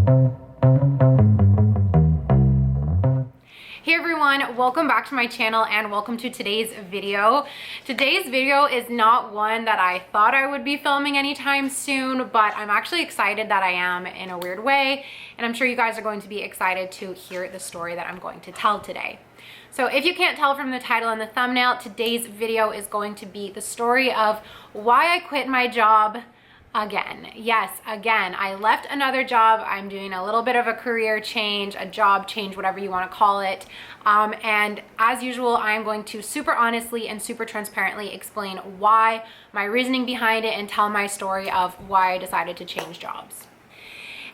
Hey everyone, welcome back to my channel and welcome to today's video. Today's video is not one that I thought I would be filming anytime soon, but I'm actually excited that I am in a weird way, and I'm sure you guys are going to be excited to hear the story that I'm going to tell today. So if you can't tell from the title and the thumbnail, today's video is going to be the story of why I quit my job again. Yes, again, I left another job. I'm doing a little bit of a career change, a job change, whatever you want to call it. And as usual, I'm going to super honestly and super transparently explain why, my reasoning behind it, and tell my story of why I decided to change jobs.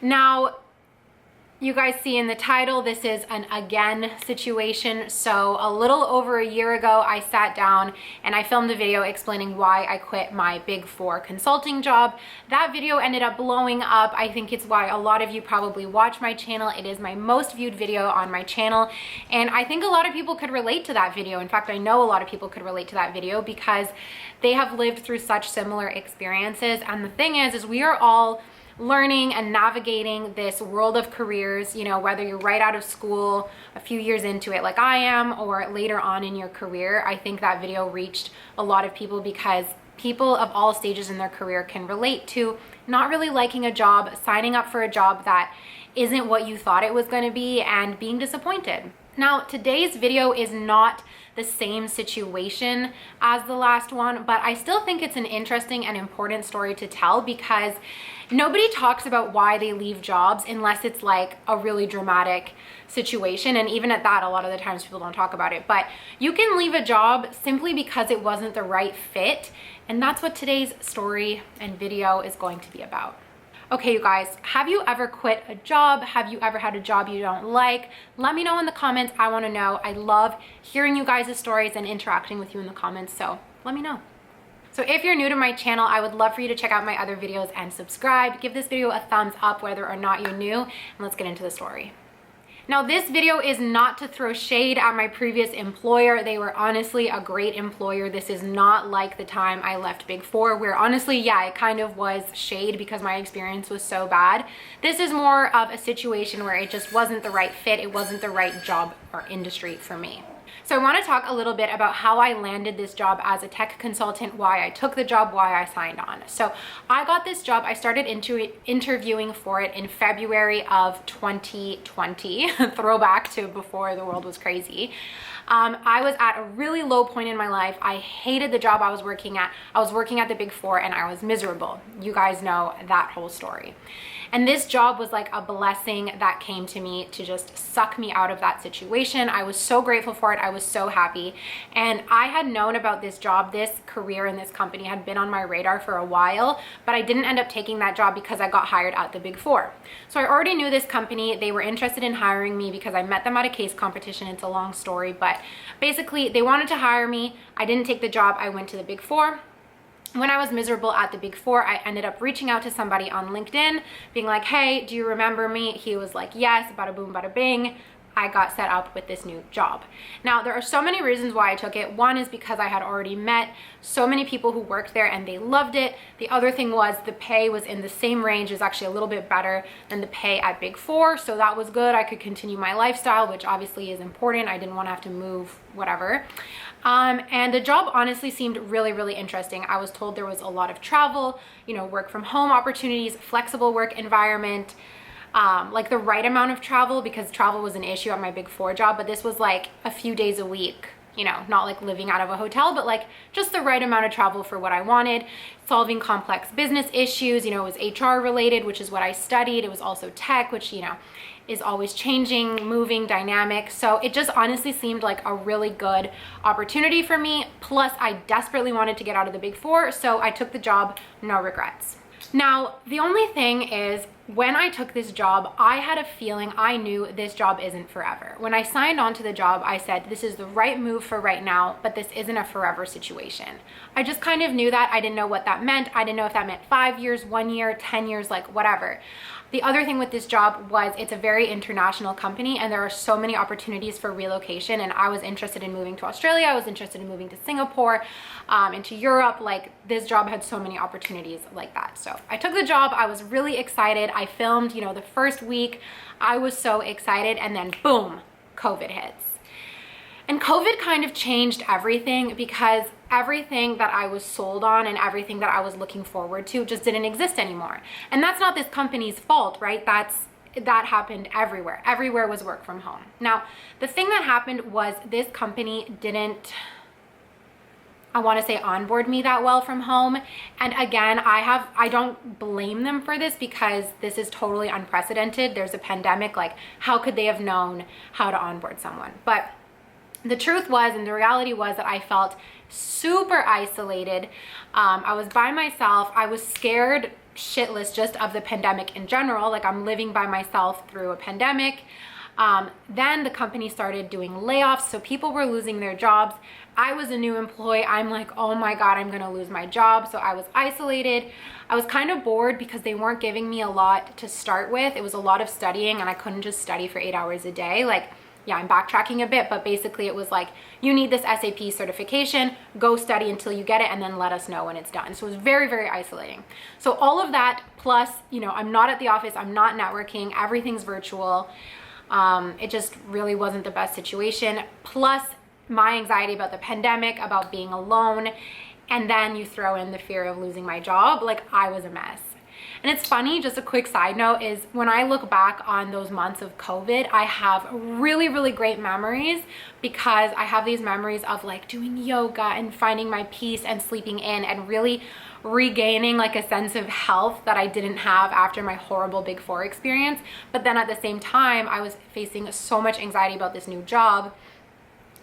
Now, you guys see in the title, this is an again situation. So a little over a year ago, I sat down and I filmed a video explaining why I quit my Big Four consulting job. That video ended up blowing up. I think it's why a lot of you probably watch my channel. It is my most viewed video on my channel. And I think a lot of people could relate to that video. In fact, I know a lot of people could relate to that video because they have lived through such similar experiences. And the thing is we are all learning and navigating this world of careers, you know, whether you're right out of school, a few years into it like I am, or later on in your career. I think that video reached a lot of people because people of all stages in their career can relate to not really liking a job, signing up for a job that isn't what you thought it was going to be, and being disappointed. Now, today's video is not the same situation as the last one, but I still think it's an interesting and important story to tell because nobody talks about why they leave jobs unless it's like a really dramatic situation. And even at that, a lot of the times people don't talk about it. But you can leave a job simply because it wasn't the right fit. And that's what today's story and video is going to be about. Okay, you guys, have you ever quit a job? Have you ever had a job you don't like? Let me know in the comments. I want to know. I love hearing you guys' stories and interacting with you in the comments. So let me know. So if you're new to my channel, I would love for you to check out my other videos and subscribe. Give this video a thumbs up whether or not you're new, and let's get into the story. Now, this video is not to throw shade at my previous employer. They were honestly a great employer. This is not like the time I left Big Four, where honestly, yeah, it kind of was shade because my experience was so bad. This is more of a situation where it just wasn't the right fit. It wasn't the right job or industry for me. So I want to talk a little bit about how I landed this job as a tech consultant, why I took the job, why I signed on. So I got this job. I started interviewing for it in February of 2020, throwback to before the world was crazy. I was at a really low point in my life. I hated the job I was working at. I was working at the Big Four and I was miserable. You guys know that whole story. And this job was like a blessing that came to me to just suck me out of that situation. I was so grateful for it. I was so happy. And I had known about this job, this career in this company had been on my radar for a while, but I didn't end up taking that job because I got hired at the Big Four. So I already knew this company. They were interested in hiring me because I met them at a case competition. It's a long story, but basically they wanted to hire me. I didn't take the job. I went to the Big Four. When I was miserable at the Big Four, I ended up reaching out to somebody on LinkedIn, being like, hey, do you remember me? He was like, yes, bada boom, bada bing. I got set up with this new job. Now, there are so many reasons why I took it. One is because I had already met so many people who worked there and they loved it. The other thing was the pay was in the same range. It was actually a little bit better than the pay at Big Four. So that was good. I could continue my lifestyle, which obviously is important. I didn't want to have to move, whatever. And the job honestly seemed really, really interesting. I was told there was a lot of travel, you know, work from home opportunities, flexible work environment, like the right amount of travel, because travel was an issue at my Big Four job, but this was like a few days a week, you know, not like living out of a hotel, but like just the right amount of travel for what I wanted, solving complex business issues. You know, it was HR related, which is what I studied. It was also tech, which, you know, is always changing, moving, dynamic. So it just honestly seemed like a really good opportunity for me. Plus, I desperately wanted to get out of the Big Four, so I took the job, no regrets. Now, the only thing is, when I took this job, I had a feeling I knew this job isn't forever. When I signed on to the job, I said, this is the right move for right now, but this isn't a forever situation. I just kind of knew that. I didn't know what that meant. I didn't know if that meant 5 years, 1 year, 10 years, like whatever. The other thing with this job was it's a very international company and there are so many opportunities for relocation, and I was interested in moving to Australia, I was interested in moving to Singapore, and to Europe. Like, this job had so many opportunities like that. So I took the job, I was really excited. I filmed, you know, the first week, I was so excited, and then boom, COVID hits. And COVID kind of changed everything, because everything that I was sold on and everything that I was looking forward to just didn't exist anymore. And that's not this company's fault, right? That happened everywhere. Everywhere was work from home. Now, the thing that happened was this company didn't, I want to say, onboard me that well from home. And again, I don't blame them for this, because this is totally unprecedented. There's a pandemic. Like, how could they have known how to onboard someone? But the truth was, and the reality was, that I felt super isolated. I was by myself. I was scared shitless just of the pandemic in general. Like, I'm living by myself through a pandemic. Then the company started doing layoffs, so people were losing their jobs. I was a new employee. I'm like, oh my God, I'm gonna lose my job. So I was isolated. I was kind of bored because they weren't giving me a lot to start with. It was a lot of studying, and I couldn't just study for 8 hours a day. Like, yeah, I'm backtracking a bit, but basically it was like, you need this SAP certification, go study until you get it, and then let us know when it's done. So it was very, very isolating. So all of that, plus, you know, I'm not at the office, I'm not networking, everything's virtual. It just really wasn't the best situation. Plus my anxiety about the pandemic, about being alone, and then you throw in the fear of losing my job. Like, I was a mess. And it's funny, just a quick side note, is when I look back on those months of COVID, I have really, really great memories, because I have these memories of like doing yoga and finding my peace and sleeping in and really regaining like a sense of health that I didn't have after my horrible Big Four experience. But then at the same time, I was facing so much anxiety about this new job,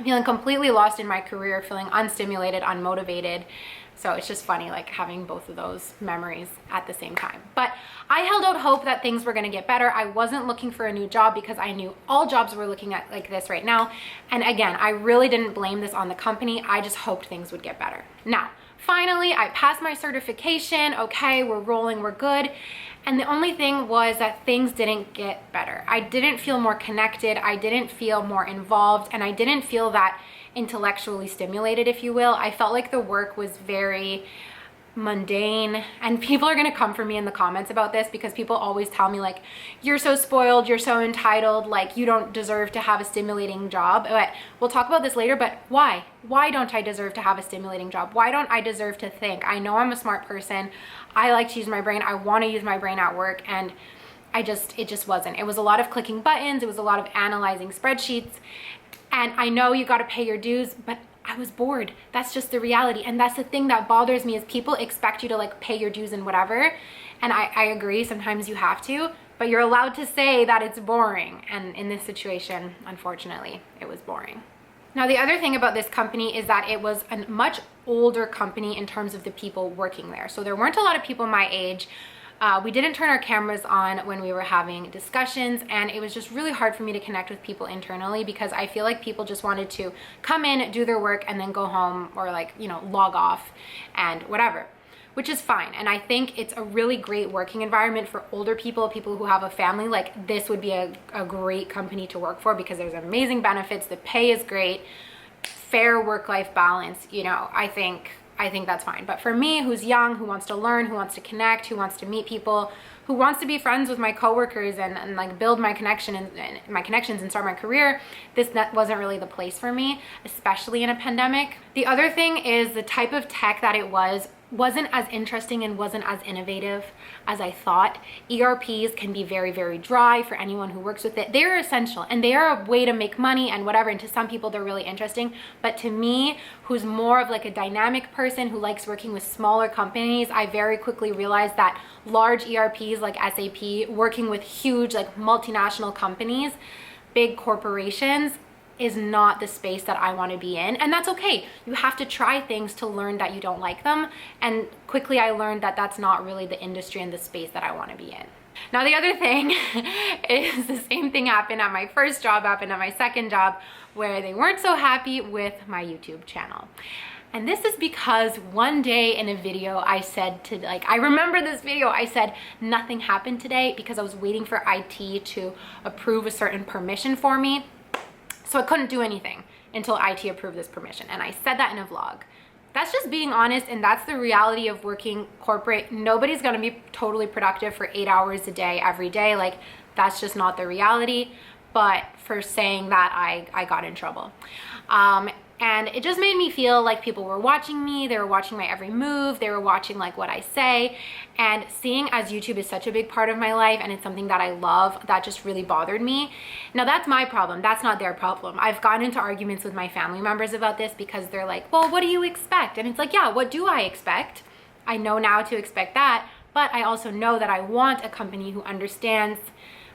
feeling completely lost in my career, feeling unstimulated, unmotivated. So it's just funny, like, having both of those memories at the same time. But I held out hope that things were gonna get better. I wasn't looking for a new job, because I knew all jobs were looking at like this right now. And again, I really didn't blame this on the company. I just hoped things would get better. Now, finally, I passed my certification. Okay, we're rolling, we're good. And the only thing was that things didn't get better. I didn't feel more connected. I didn't feel more involved. And I didn't feel that intellectually stimulated, if you will. I felt like the work was very mundane, and people are gonna come for me in the comments about this, because people always tell me like, you're so spoiled, you're so entitled, like you don't deserve to have a stimulating job. But we'll talk about this later. But why don't I deserve to have a stimulating job? Why don't I deserve to think? I know I'm a smart person, I like to use my brain, I want to use my brain at work, and it just wasn't. It was a lot of clicking buttons, it was a lot of analyzing spreadsheets. And I know you got to pay your dues, but I was bored. That's just the reality. And that's the thing that bothers me, is people expect you to like pay your dues and whatever. And I agree, sometimes you have to, but you're allowed to say that it's boring. And in this situation, unfortunately, it was boring. Now, the other thing about this company is that it was a much older company in terms of the people working there. So there weren't a lot of people my age. We didn't turn our cameras on when we were having discussions, and it was just really hard for me to connect with people internally, because I feel like people just wanted to come in, do their work, and then go home, or like, you know, log off and whatever, which is fine. And I think it's a really great working environment for older people, people who have a family. Like, this would be a great company to work for, because there's amazing benefits, the pay is great, fair work-life balance. You know, I think that's fine. But for me, who's young, who wants to learn, who wants to connect, who wants to meet people, who wants to be friends with my coworkers and like build my connection and my connections and start my career, this wasn't really the place for me, especially in a pandemic. The other thing is the type of tech that it wasn't as interesting and wasn't as innovative as I thought. ERPs can be very, very dry for anyone who works with it. They're essential and they are a way to make money and whatever, and to some people they're really interesting. But to me, who's more of like a dynamic person who likes working with smaller companies, I very quickly realized that large ERPs like SAP, working with huge like multinational companies, big corporations, is not the space that I want to be in. And that's okay. You have to try things to learn that you don't like them. And quickly I learned that that's not really the industry and the space that I want to be in. Now, the other thing is the same thing happened at my first job, happened at my second job, where they weren't so happy with my YouTube channel. And this is because one day in a video I said to, like, I remember this video, I said nothing happened today because I was waiting for IT to approve a certain permission for me. So I couldn't do anything until IT approved this permission. And I said that in a vlog. That's just being honest, and that's the reality of working corporate. Nobody's gonna be totally productive for 8 hours a day, every day. Like, that's just not the reality. But for saying that, I got in trouble. And it just made me feel like people were watching me, they were watching my every move, they were watching like what I say. And seeing as YouTube is such a big part of my life and it's something that I love, that just really bothered me. Now that's my problem, that's not their problem. I've gotten into arguments with my family members about this because they're like, well, what do you expect? And it's like, yeah, what do I expect? I know now to expect that, but I also know that I want a company who understands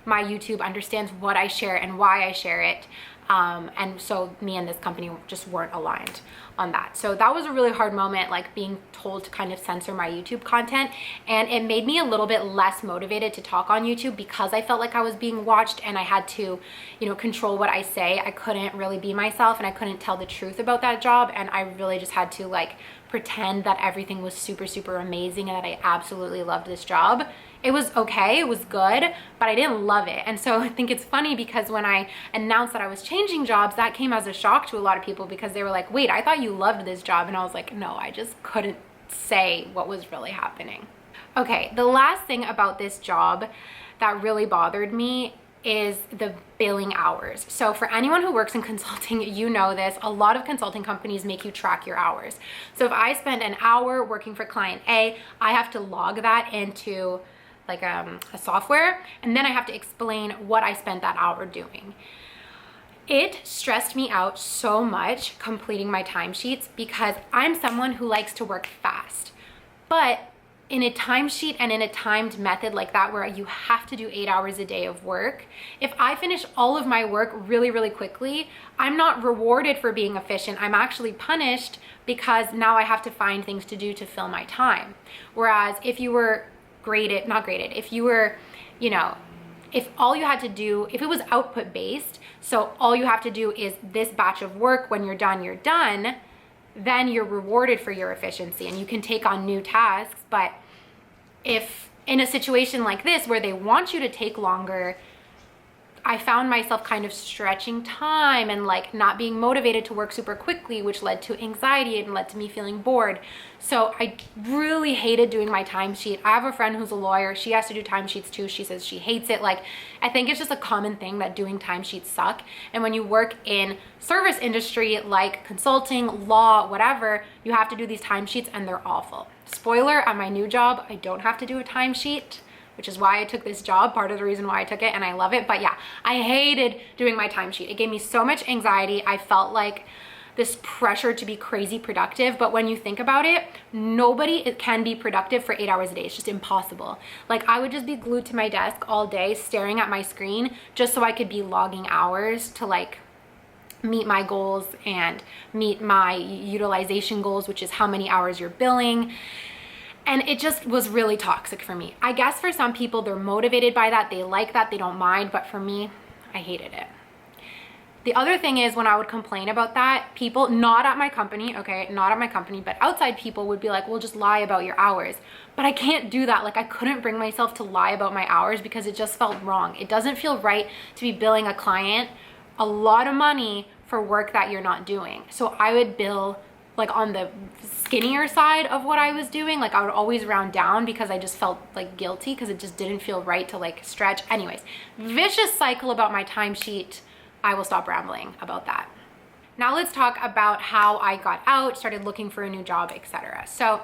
my YouTube, understands what I share and why I share it. And so me and this company just weren't aligned on that. So that was a really hard moment, like being told to kind of censor my YouTube content. And it made me a little bit less motivated to talk on YouTube because I felt like I was being watched and I had to, you know, control what I say. I couldn't really be myself and I couldn't tell the truth about that job. And I really just had to like pretend that everything was super, super amazing and that I absolutely loved this job. It was okay, it was good, but I didn't love it. And so I think it's funny because when I announced that I was changing jobs, that came as a shock to a lot of people because they were like, wait, I thought you loved this job. And I was like, no, I just couldn't say what was really happening. Okay, the last thing about this job that really bothered me is the billing hours. So for anyone who works in consulting, you know this, a lot of consulting companies make you track your hours. So if I spend an hour working for client A, I have to log that into like a software, and then I have to explain what I spent that hour doing. It stressed me out so much completing my timesheets because I'm someone who likes to work fast. But in a timesheet and in a timed method like that where you have to do 8 hours a day of work, if I finish all of my work really, really quickly, I'm not rewarded for being efficient. I'm actually punished because now I have to find things to do to fill my time. Whereas if you were if you were, you know, if all you had to do, if it was output based, so all you have to do is this batch of work, when you're done, then you're rewarded for your efficiency and you can take on new tasks. But if in a situation like this where they want you to take longer, I found myself kind of stretching time and like not being motivated to work super quickly, which led to anxiety and led to me feeling bored. So I really hated doing my timesheet. I have a friend who's a lawyer. She has to do timesheets too. She says she hates it. Like, I think it's just a common thing that doing timesheets suck. And when you work in service industry, like consulting, law, whatever, you have to do these timesheets and they're awful. Spoiler, at my new job, I don't have to do a timesheet, which is why I took this job, part of the reason why I took it, and I love it. But yeah, I hated doing my timesheet. It gave me so much anxiety. I felt like this pressure to be crazy productive. But when you think about it, nobody can be productive for 8 hours a day. It's just impossible. Like, I would just be glued to my desk all day staring at my screen just so I could be logging hours to like meet my goals and meet my utilization goals, which is how many hours you're billing. And it just was really toxic for me. I guess for some people, they're motivated by that. They like that, they don't mind. But for me, I hated it. The other thing is when I would complain about that, people, not at my company, okay, not at my company, but outside people would be like, well, just lie about your hours. But I can't do that. Like, I couldn't bring myself to lie about my hours because it just felt wrong. It doesn't feel right to be billing a client a lot of money for work that you're not doing. So I would bill like on the skinnier side of what I was doing. Like, I would always round down because I just felt like guilty because it just didn't feel right to like stretch. Anyways, vicious cycle about my timesheet. I will stop rambling about that. Now let's talk about how I got out, started looking for a new job, etc. So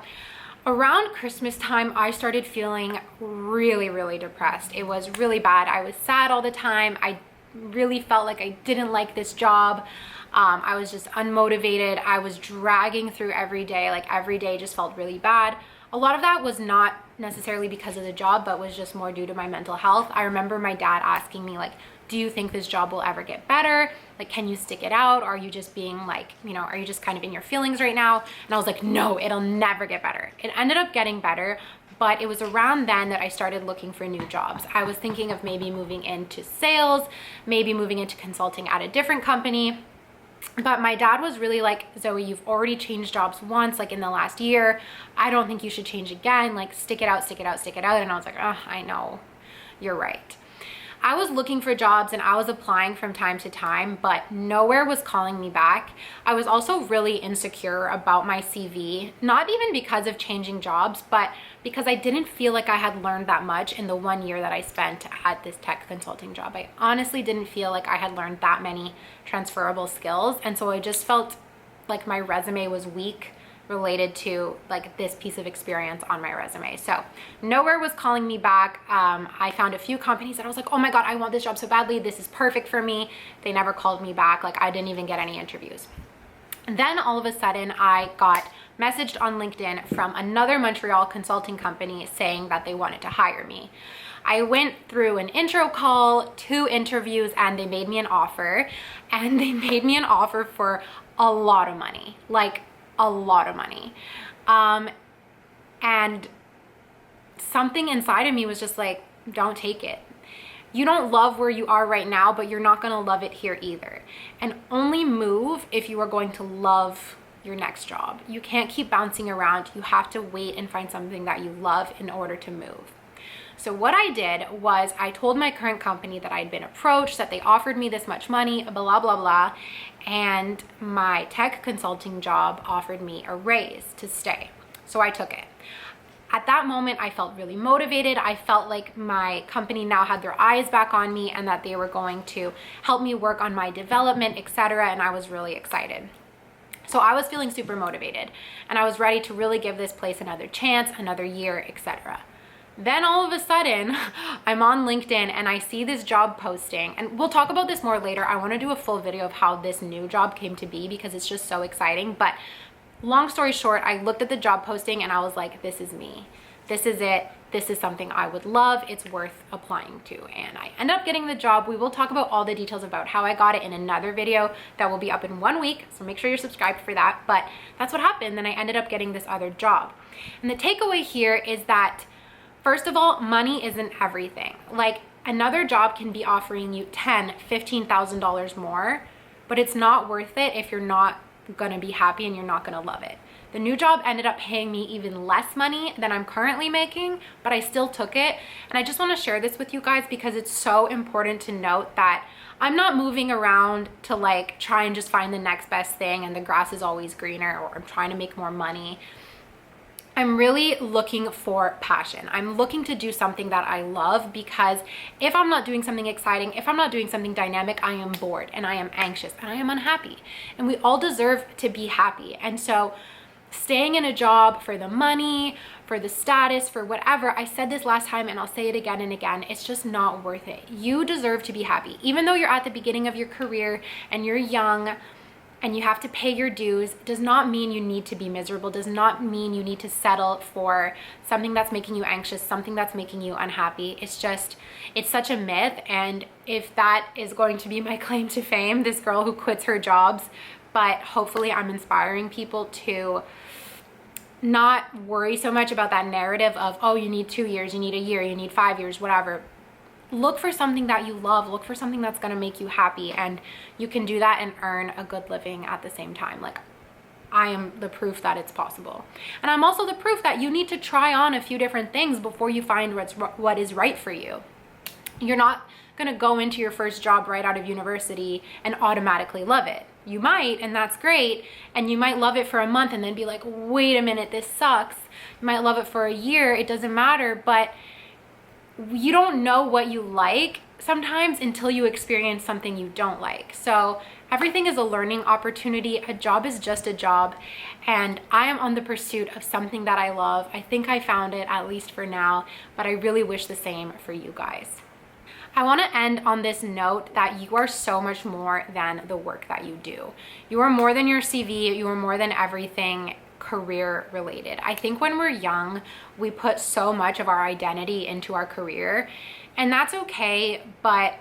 around Christmas time, I started feeling really, really depressed. It was really bad. I was sad all the time. I really felt like I didn't like this job. I was just unmotivated. I was dragging through every day. Like, every day just felt really bad. A lot of that was not necessarily because of the job, but was just more due to my mental health. I remember my dad asking me, like, do you think this job will ever get better? Like, can you stick it out? Or are you just being like, you know, are you just kind of in your feelings right now? And I was like, no, it'll never get better. It ended up getting better, but it was around then that I started looking for new jobs. I was thinking of maybe moving into sales, maybe moving into consulting at a different company. But my dad was really like, Zoe, you've already changed jobs once, like in the last year. I don't think you should change again. Like, stick it out, stick it out, stick it out. And I was like, oh, I know, you're right. I was looking for jobs and I was applying from time to time, but nowhere was calling me back. I was also really insecure about my CV, not even because of changing jobs, but because I didn't feel like I had learned that much in the 1 year that I spent at this tech consulting job. I honestly didn't feel like I had learned that many transferable skills. And so I just felt like my resume was weak related to like this piece of experience on my resume. So nowhere was calling me back. I found a few companies that I was like, oh my God, I want this job so badly. This is perfect for me. They never called me back. Like, I didn't even get any interviews. And then all of a sudden I got messaged on LinkedIn from another Montreal consulting company saying that they wanted to hire me. I went through an intro call, 2 interviews, and they made me an offer. And they made me an offer for a lot of money, like a lot of money. And something inside of me was just like, don't take it. You don't love where you are right now, but you're not going to love it here either. And only move if you are going to love your next job. You can't keep bouncing around. You have to wait and find something that you love in order to move. So what I did was I told my current company that I'd been approached, that they offered me this much money, blah, blah, blah. And my tech consulting job offered me a raise to stay. So I took it. At that moment, I felt really motivated. I felt like my company now had their eyes back on me and that they were going to help me work on my development, etc. And I was really excited. So I was feeling super motivated and I was ready to really give this place another chance, another year, etc. Then all of a sudden, I'm on LinkedIn and I see this job posting, and we'll talk about this more later. I want to do a full video of how this new job came to be because it's just so exciting. But long story short, I looked at the job posting and I was like, this is me. This is it. This is something I would love. It's worth applying to. And I ended up getting the job. We will talk about all the details about how I got it in another video that will be up in 1 week. So make sure you're subscribed for that. But that's what happened. Then I ended up getting this other job. And the takeaway here is that, first of all, money isn't everything. Like, another job can be offering you $10,000, $15,000 more, but it's not worth it if you're not gonna be happy and you're not gonna love it. The new job ended up paying me even less money than I'm currently making, but I still took it. And I just wanna share this with you guys because it's so important to note that I'm not moving around to like try and just find the next best thing and the grass is always greener, or I'm trying to make more money. I'm really looking for passion. I'm looking to do something that I love, because if I'm not doing something exciting, if I'm not doing something dynamic, I am bored and I am anxious and I am unhappy. And we all deserve to be happy. And so staying in a job for the money, for the status, for whatever, I said this last time and I'll say it again and again, it's just not worth it. You deserve to be happy. Even though you're at the beginning of your career and you're young, and you have to pay your dues, does not mean you need to be miserable, does not mean you need to settle for something that's making you anxious, something that's making you unhappy. It's just, it's such a myth. And if that is going to be my claim to fame, this girl who quits her jobs, but hopefully I'm inspiring people to not worry so much about that narrative of, oh, you need 2 years, you need a year, you need 5 years, whatever. Look for something that you love. Look for something that's going to make you happy, and you can do that and earn a good living at the same time. Like, I am the proof that it's possible. And I'm also the proof that you need to try on a few different things before you find what is right for you. You're not going to go into your first job right out of university and automatically love it. You might, and that's great. And you might love it for a month and then be like, wait a minute, this sucks. You might love it for a year. It doesn't matter. But you don't know what you like sometimes until you experience something you don't like. So everything is a learning opportunity. A job is just a job. And I am on the pursuit of something that I love. I think I found it, at least for now, but I really wish the same for you guys. I want to end on this note that you are so much more than the work that you do. You are more than your CV. You are more than everything career related. I think when we're young, we put so much of our identity into our career, and that's okay. But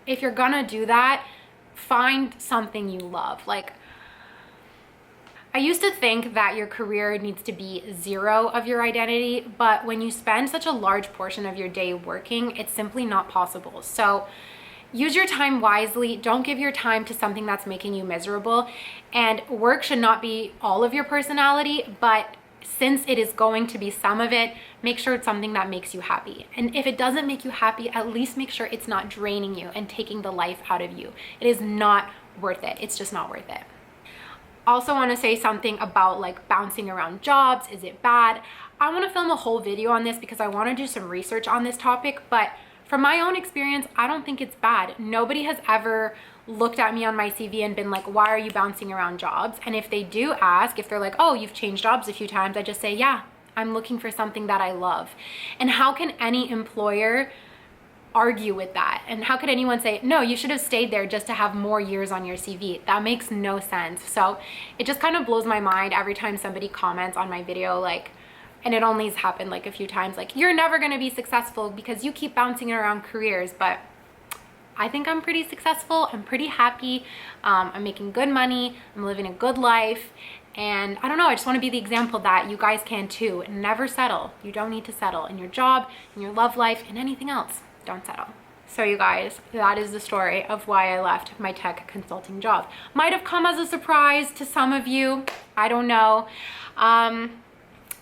if you're gonna do that, find something you love. Like, I used to think that your career needs to be 0 of your identity, but when you spend such a large portion of your day working, it's simply not possible. So use your time wisely. Don't give your time to something that's making you miserable. And work should not be all of your personality, but since it is going to be some of it, make sure it's something that makes you happy. And if it doesn't make you happy, at least make sure it's not draining you and taking the life out of you. It is not worth it. It's just not worth it. Also want to say something about like bouncing around jobs. Is it bad? I want to film a whole video on this because I want to do some research on this topic, but from my own experience, I don't think it's bad. Nobody has ever looked at me on my CV and been like, why are you bouncing around jobs? And if they do ask, if they're like, oh, you've changed jobs a few times, I just say, yeah, I'm looking for something that I love. And how can any employer argue with that? And how could anyone say, no, you should have stayed there just to have more years on your CV? That makes no sense. So it just kind of blows my mind every time somebody comments on my video, like, and it only has happened like a few times, like, you're never going to be successful because you keep bouncing around careers. But I think I'm pretty successful. I'm pretty happy. I'm making good money. I'm living a good life. And I don't know, I just want to be the example that you guys can too. Never settle. You don't need to settle in your job, in your love life, and anything else. Don't settle. So you guys, that is the story of why I left my tech consulting job. Might have come as a surprise to some of you. I don't know.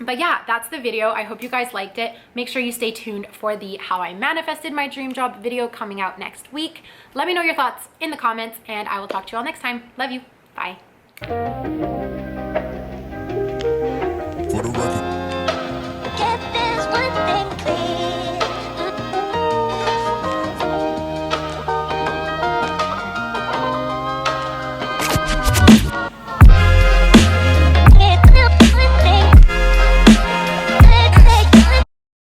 But yeah, that's the video. I hope you guys liked it. Make sure you stay tuned for the How I Manifested My Dream Job video coming out next week. Let me know your thoughts in the comments, and I will talk to you all next time. Love you. Bye.